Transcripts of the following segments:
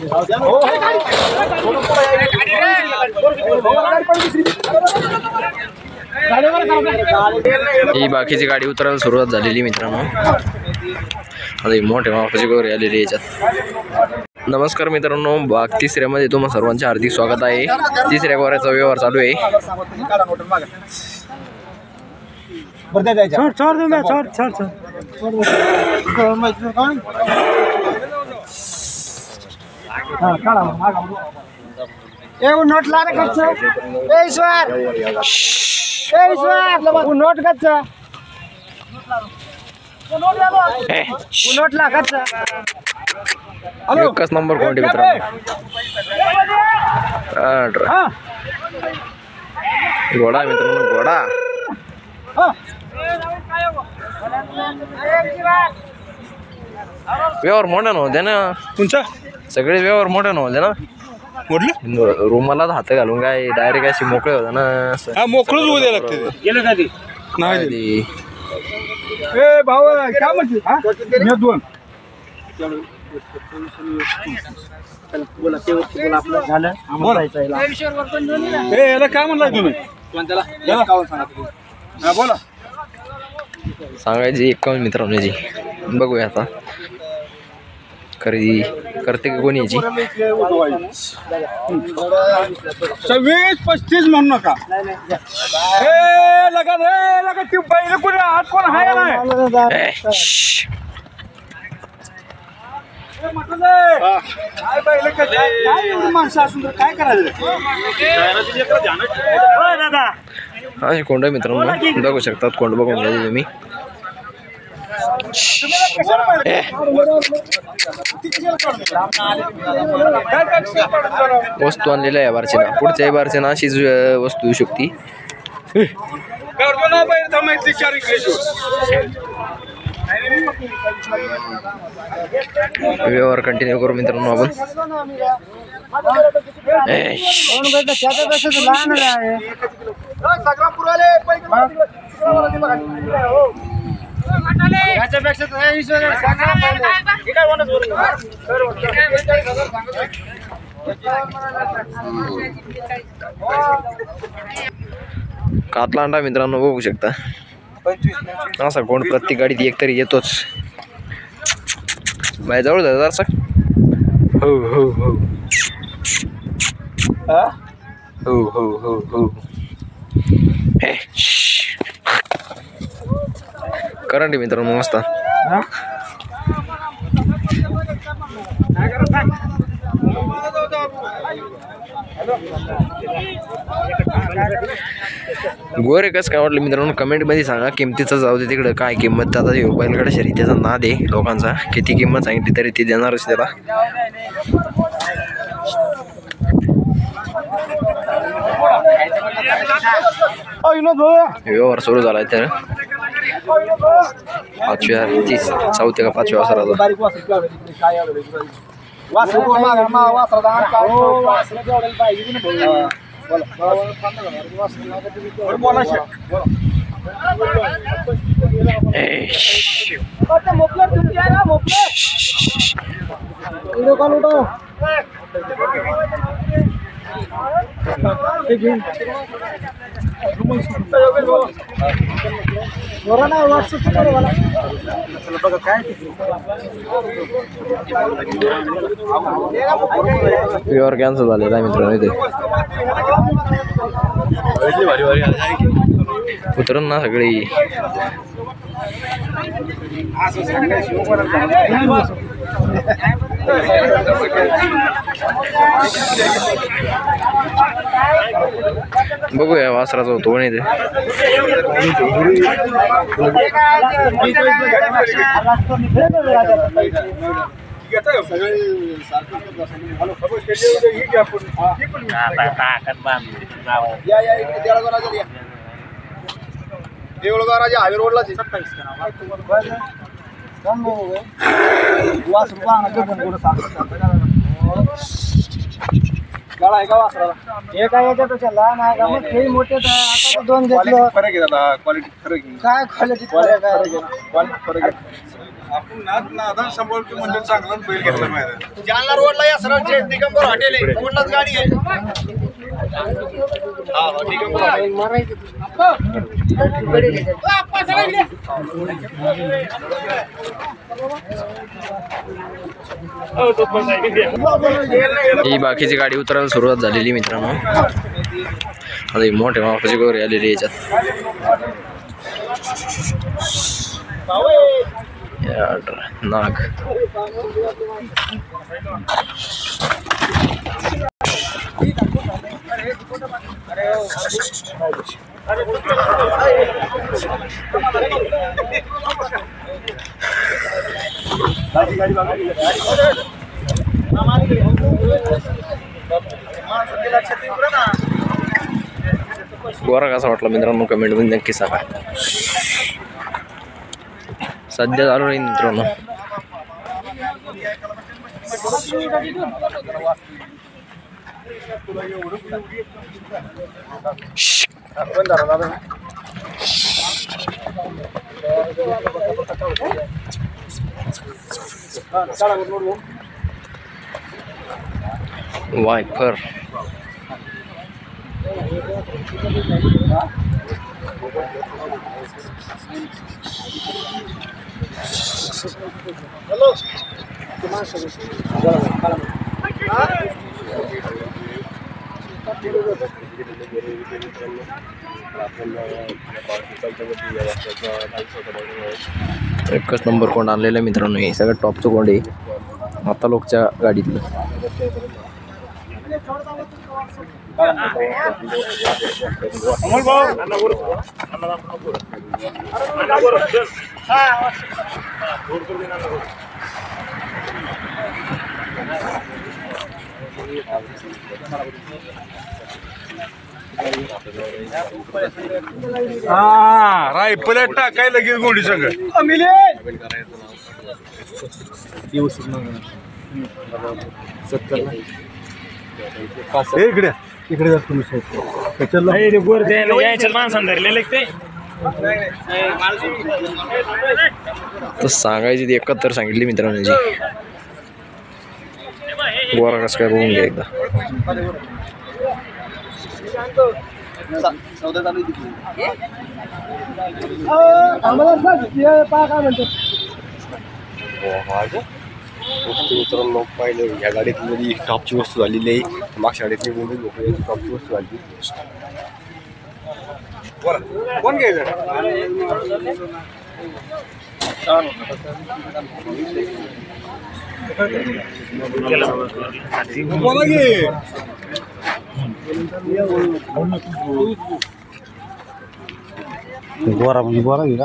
ही बाकीची गाडी उतरायला सुरुवात झालेली मित्रांनो. आता मोठे मापाची गौरी आलेली याच्यात. नमस्कार मित्रांनो, भाग तिसऱ्यामध्ये तुम्हा सर्वांचे हार्दिक स्वागत आहे. तिसऱ्या गोऱ्याचा व्यवहार चालू आहे. नोट ला नोट नोट ला एकच नंबर कोणते मित्रांनो. घोडा मित्रांनो, घोडा. व्यवहार मोठ्या नव्हते ना तुमचा, सगळे व्यवहार मोठ्या नव्हते ना. रुमाला हात घालून काय डायरेक्ट अशी मोकळे होता ना. मोकळच होऊ द्या लागते नाही. भाऊ काय म्हणते दोन याला काय म्हणलाय तुम्ही? बोला. सांगायची 51 मित्रांनो याची. बघूया आता खरेदी करते की कोणी याची. 26-35 म्हणू नका. लगा ती बैल कोणी हात कोण आहे नाही. माणसं असून काय करायचं. हा हे कोंड मित्रांनो बघू शकतात. कोंड बघून घ्यायचे तुम्ही. वस्तू आणलेल्या आहे बारचेना. पुढच्या बारचेना अशीच वस्तू येऊ शकते. व्यवहार कंटिन्यू करू मित्रांनो आपण. कातला अंडा मित्रांनो बघू शकता. असा कोण प्रत्येक गाडीत एक तरी येतोच. बाय जवळ जा जरासा. हो हो हो हो हो हो हो. करंट मित्रांनो मस्त. गोरे कस काय वाटलं मित्रांनो कमेंट मध्ये सांगा. किमतीचं जाऊ दे तिकडं, काय किंमत. आता बैलगाडा शर्यतीचा नाद आहे लोकांचा. किती किंमत सांगितली तरी ती देणारच त्याला. व्यवहार सुरू झालाय तर 4थ्या का 5व्या वासराचा. व्यवहार कॅन्सल झालेला आहे मित्रांनो. इथे उतरून ना सगळी. बघूया वासराचा होतो पण इथे. देऊळगाव राजा हायवे रोडला 27 गाळा आहे का वासराला. हे काय याच्यापेक्षा लहान आहे का मग हे मोठे आता दोन घेतलं. फरक आहे दादा, क्वालिटी फरक आहे. काय क्वालिटी फरक आहे. क्वालिटी फरक आहे. आपण नादान सांभाळतो म्हणजे चांगलाच बैल घेतला पाहिजे. जालना रोडला या सरळ जे दिगंबर हॉटेल आहे कोणलाच गाडी आहे. हा दिगंबर ही बाकीची गाडी उतरायला सुरुवात झालेली मित्रांनो. आता ही मोठ्या मापाची गौरी आलेली याच्यात. नाग गोरा कसा वाटला मित्रांनो कमेंट मध्ये नक्की सांगा. सध्या चालू राहील मित्रांनो. वायपर एकच नंबर कोंड आणलेला मित्रांनो. हे सगळं टॉपचं कोंड आहे आता लोकच्या गाडीतलं. रायफल टाकाय लगेच गोडी सगळं इकडे इकडे जातो सांगायची ती 71 सांगितली मित्रांनो. जी गोरा कसं काय बघून घ्या एकदा. लोक पाहिले या गाडीतली टॉपची वस्तू झालेली आहे. मागच्या गाडीतली मुंबई टॉपची वस्तू झाली. कोण घ्यायचं बोला की गोरा म्हणजे गोरा घे का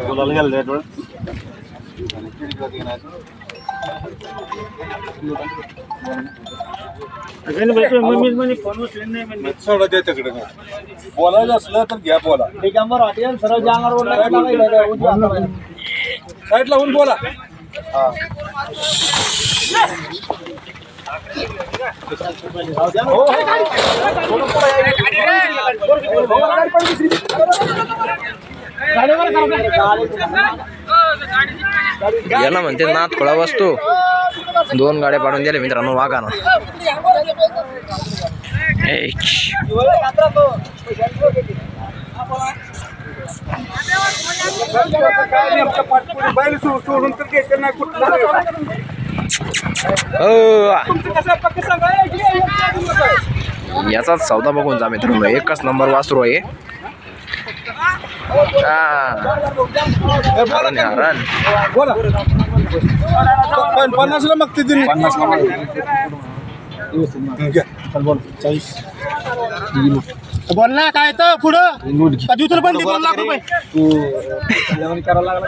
बोलायला गेलं सोडा द्या तिकडे. बोलायचं असलं तर घ्या बोला. दिगंबर हॉटेल सरळ जालना रोडला साईडला होऊन बोला. याला म्हणते नाथ खोळा वस्तू. 2 गाड्या पाडून दिल्या मित्रांनो वाघानं. बैल सोडून तर घ्यायचं नाही कुठलं. याचाच सौदा बघून जा मित्रांनो. एकच नंबर वासरू आहे. हरण बोला 50ला मागते तुम्ही. 50 बोल ना काय तर पुढं कधी तुला पण 2 लाख रुपये करायला लागला.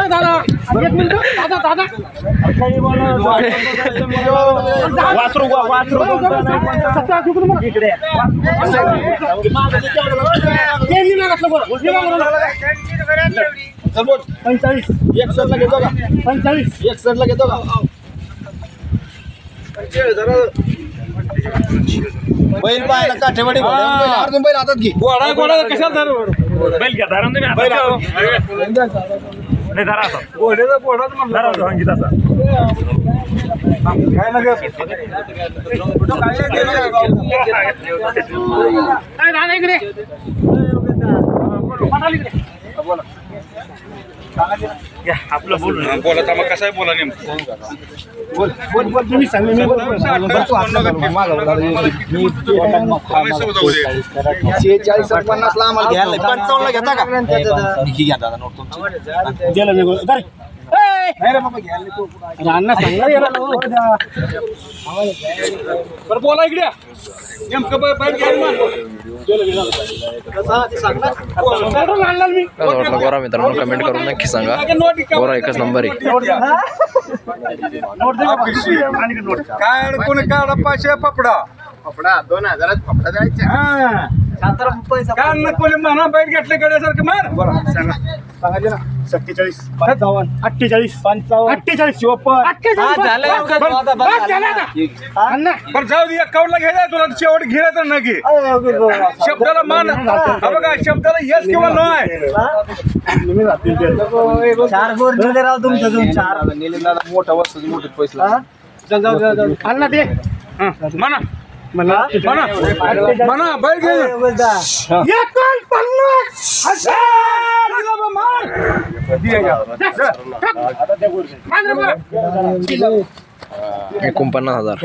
दादा 1 मिनिट दादा दादा वासरू इकडे चल बोल 45 एक सरला घेतो का 45 एक सरला घेतो का 45 जरा बैल पाहायला काठेवाडी अर्जुन बैल हातात घे. घोडा घोडा कशाला धरू बैल घ्या धरा तुम्ही बैल नाही धरा घोड्याचा घोडाच म्हणला सांगित असा काय नका आपलं बोलू बोला तर मग कसं आहे बोला नेमकं बोल तुम्ही सांगा मी बोल. 46-50 ला आम्हाला घ्यायला 55 ला घेता का? घ्या दादा नोट तुमची. गेलं मी बोल. नाही रे बाबा घ्यायला तू. अण्णा सांगा रे याला. बरं बोला इकडे नेमकं बैल घ्यायला कसं वाटलं गोरा मित्रांनो कमेंट करून नक्की सांगा. गोरा एकच नंबर आहे. काय कोणी काढा 500 पपडा 2000 फपडा द्यायचा. काय ना कोणी म्हणा बैल घेतले गड्यासारखं मार सांगायचे ना 47 55 48 55 48 बरं जाऊ दे अकाउंटला घ्यायला तुला शेवट घ्यायचं ना की शब्दाला मान हा बघा शब्दाला येस किंवा नो आहे. चार गोर दिले राव तुमच्या 4 मोठा वस्तू मोठे पैसे अण्णा दे म्हणा म्हणा बैल घे $49,000.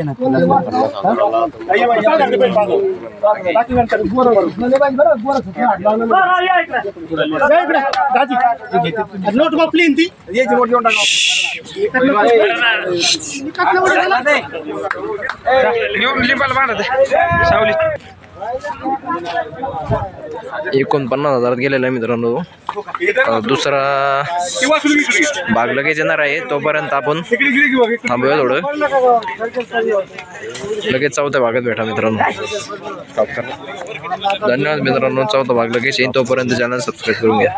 नोट बघली ती याची नोट घेऊन टाका. 49,000 गेलेला आहे मित्रांनो. दुसरा भाग लगेच येणार आहे. तोपर्यंत आपण थांबूया थोडं. लगेच चौथ्या भागात भेटा मित्रांनो. धन्यवाद मित्रांनो. चौथा भाग लगेच येईल. तोपर्यंत चॅनल सबस्क्राईब करून घ्या.